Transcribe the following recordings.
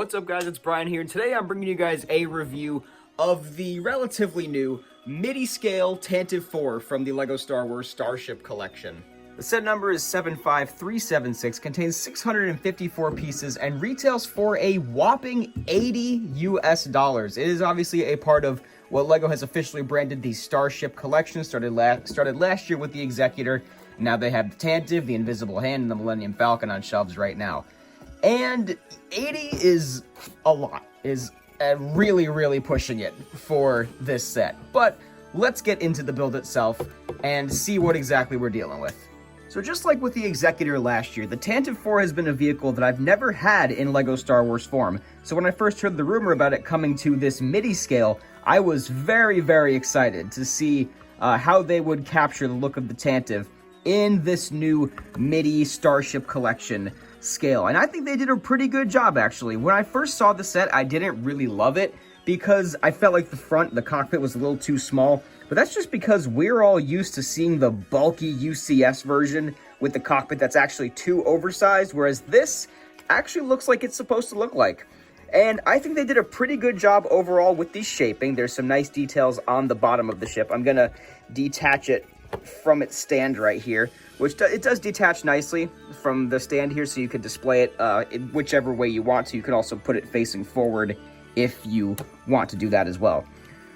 What's up, guys? It's Brian here, and today I'm bringing you guys a review of the relatively new MIDI scale Tantive 4 from the LEGO Star Wars Starship collection. The set number is 75376, contains 654 pieces, and retails for a whopping $80 US. It is obviously a part of what LEGO has officially branded the Starship collection. Started last year with the Executor. Now they have the Tantive, the Invisible Hand, and the Millennium Falcon on shelves right now. And 80 is a lot, is really pushing it for this set. But let's get into the build itself and see what exactly we're dealing with. So just like with the Executor last year, the Tantive 4 has been a vehicle that I've never had in LEGO Star Wars form. So when I first heard the rumor about it coming to this MIDI scale, I was very excited to see how they would capture the look of the Tantive in this new MIDI Starship collection scale. And I think they did a pretty good job, actually. When I first saw the set, I didn't really love it because I felt like the cockpit was a little too small. But that's just because we're all used to seeing the bulky UCS version with the cockpit that's actually too oversized, whereas this actually looks like it's supposed to look like. And I think they did a pretty good job overall with the shaping. There's some nice details on the bottom of the ship. I'm gonna detach it from its stand right here, which it does detach nicely from the stand here, so you can display it in whichever way you want to. You can also put it facing forward if you want to do that as well.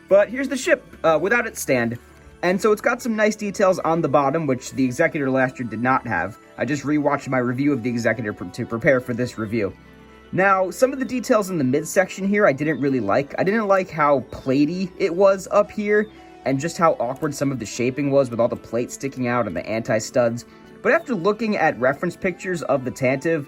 But here's the ship without its stand, and so it's got some nice details on the bottom, which the Executor last year did not have. I just rewatched my review of the Executor to prepare for this review. Now, some of the details in the midsection here I didn't really like. I didn't like how platey it was up here, and just how awkward some of the shaping was with all the plates sticking out and the anti-studs. But after looking at reference pictures of the Tantive,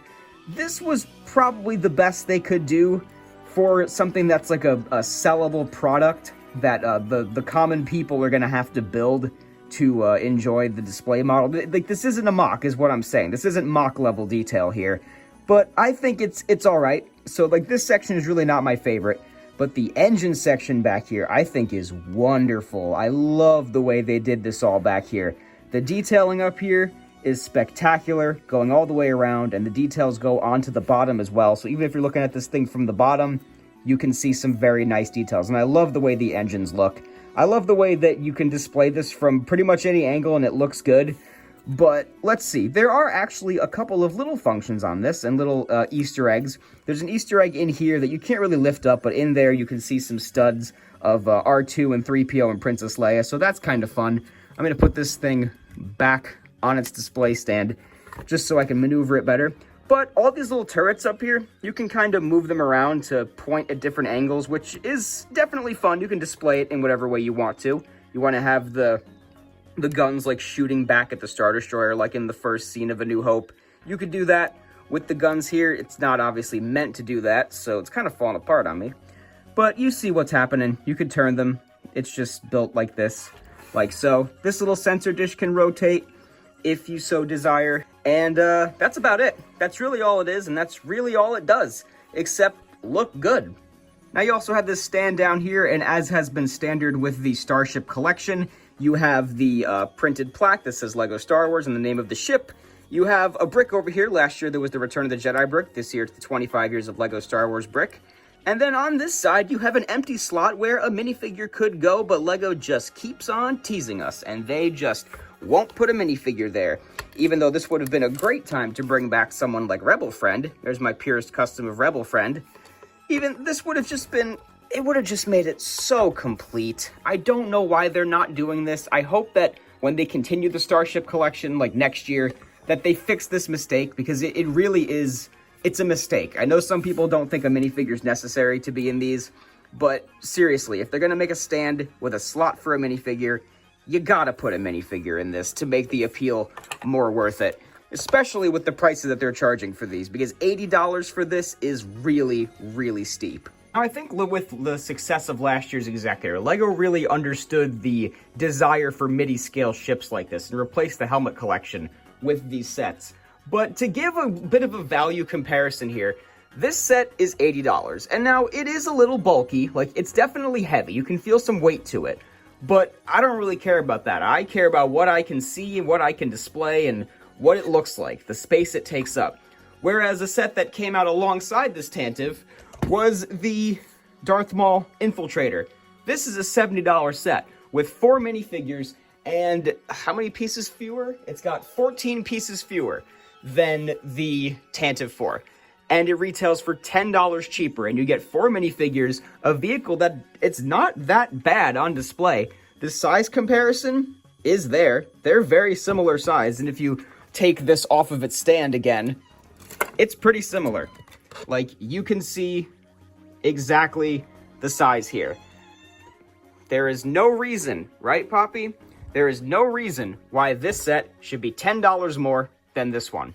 this was probably the best they could do for something that's like a sellable product that the common people are going to have to build to enjoy the display model. Like, this isn't a mock, is what I'm saying. This isn't mock level detail here. But I think it's all right. So, like, this section is really not my favorite. But the engine section back here, I think, is wonderful. I love the way they did this all back here. The detailing up here is spectacular, going all the way around, and the details go onto the bottom as well. So even if you're looking at this thing from the bottom, you can see some very nice details. And I love the way the engines look. I love the way that you can display this from pretty much any angle and it looks good. But let's see, there are actually a couple of little functions on this and little Easter eggs. There's an Easter egg in here that you can't really lift up, but in there you can see some studs of R2 and 3PO and Princess Leia, so that's kind of fun. I'm going to put this thing back on its display stand just so I can maneuver it better. But all these little turrets up here, you can kind of move them around to point at different angles, which is definitely fun. You can display it in whatever way you want to. You want to have the guns like shooting back at the Star Destroyer like in the first scene of A New Hope. You could do that with the guns here. It's not obviously meant to do that, so it's kind of falling apart on me. But you see what's happening. You could turn them. It's just built like this, like so. This little sensor dish can rotate if you so desire. And that's about it. That's really all it is, and that's really all it does, except look good. Now you also have this stand down here, and as has been standard with the Starship collection, you have the printed plaque that says LEGO Star Wars and the name of the ship. You have a brick over here. Last year there was the Return of the Jedi brick. This year it's the 25 years of LEGO Star Wars brick. And then on this side you have an empty slot where a minifigure could go, but LEGO just keeps on teasing us, and they just won't put a minifigure there. Even though this would have been a great time to bring back someone like Rebel Friend. There's my purest custom of Rebel Friend. Even this would have just been... it would have just made it so complete. I don't know why they're not doing this. I hope that when they continue the Starship collection, like next year, that they fix this mistake, because it really is, it's a mistake. I know some people don't think a minifigure is necessary to be in these, but seriously, if they're going to make a stand with a slot for a minifigure, you gotta put a minifigure in this to make the appeal more worth it. Especially with the prices that they're charging for these, because $80 for this is really steep. Now, I think with the success of last year's Executor, LEGO really understood the desire for MIDI-scale ships like this and replaced the helmet collection with these sets. But to give a bit of a value comparison here, this set is $80. And now, it is a little bulky, like, it's definitely heavy. You can feel some weight to it. But I don't really care about that. I care about what I can see and what I can display and what it looks like, the space it takes up. Whereas a set that came out alongside this Tantive was the Darth Maul Infiltrator. This is a $70 set with 4 minifigures and how many pieces fewer? It's got 14 pieces fewer than the Tantive 4. And it retails for $10 cheaper, and you get 4 minifigures, a vehicle that it's not that bad on display. The size comparison is there. They're very similar size, and if you take this off of its stand again, it's pretty similar. Like, you can see exactly the size here. There is no reason, right, Poppy? There is no reason why this set should be $10 more than this one.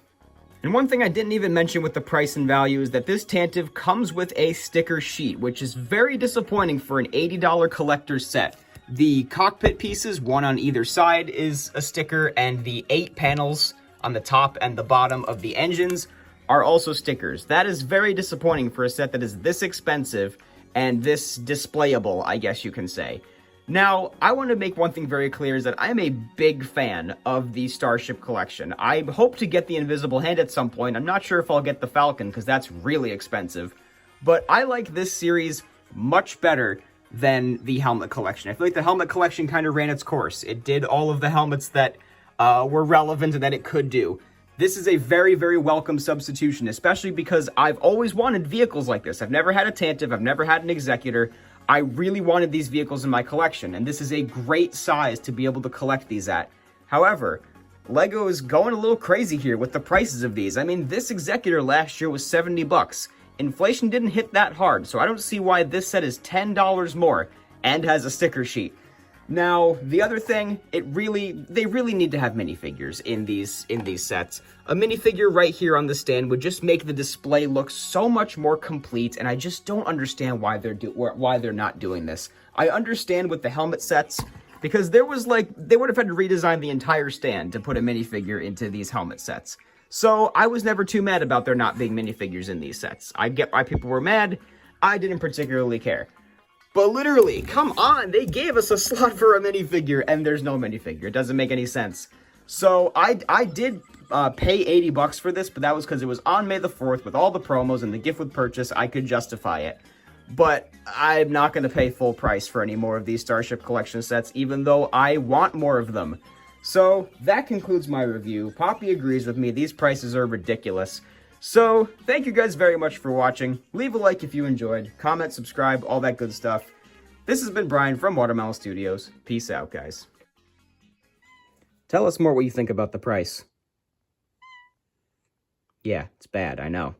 And one thing I didn't even mention with the price and value is that this Tantive comes with a sticker sheet, which is very disappointing for an $80 collector's set. The cockpit pieces, one on either side, is a sticker, and the 8 panels on the top and the bottom of the engines are also stickers. That is very disappointing for a set that is this expensive and this displayable, I guess you can say. Now, I want to make one thing very clear, is that I'm a big fan of the Starship collection. I hope to get the Invisible Hand at some point. I'm not sure if I'll get the Falcon, because that's really expensive. But I like this series much better than the helmet collection. I feel like the helmet collection kind of ran its course. It did all of the helmets that were relevant and that it could do. This is a very, very welcome substitution, especially because I've always wanted vehicles like this. I've never had a Tantive, I've never had an Executor. I really wanted these vehicles in my collection, and this is a great size to be able to collect these at. However, LEGO is going a little crazy here with the prices of these. I mean, this Executor last year was $70. Inflation didn't hit that hard, so I don't see why this set is $10 more and has a sticker sheet. Now, the other thing, they really need to have minifigures in these sets. A minifigure right here on the stand would just make the display look so much more complete, and I just don't understand why they're not doing this. I understand with the helmet sets, because they would have had to redesign the entire stand to put a minifigure into these helmet sets. So I was never too mad about there not being minifigures in these sets. I get why people were mad. I didn't particularly care. But literally, come on, they gave us a slot for a minifigure, and there's no minifigure. It doesn't make any sense. So I did pay $80 for this, but that was because it was on May the 4th with all the promos and the gift with purchase. I could justify it. But I'm not going to pay full price for any more of these Starship Collection sets, even though I want more of them. So that concludes my review. Poppy agrees with me. These prices are ridiculous. So, thank you guys very much for watching. Leave a like if you enjoyed. Comment, subscribe, all that good stuff. This has been Brian from Watermelon Studios. Peace out, guys. Tell us more what you think about the price. Yeah, it's bad, I know.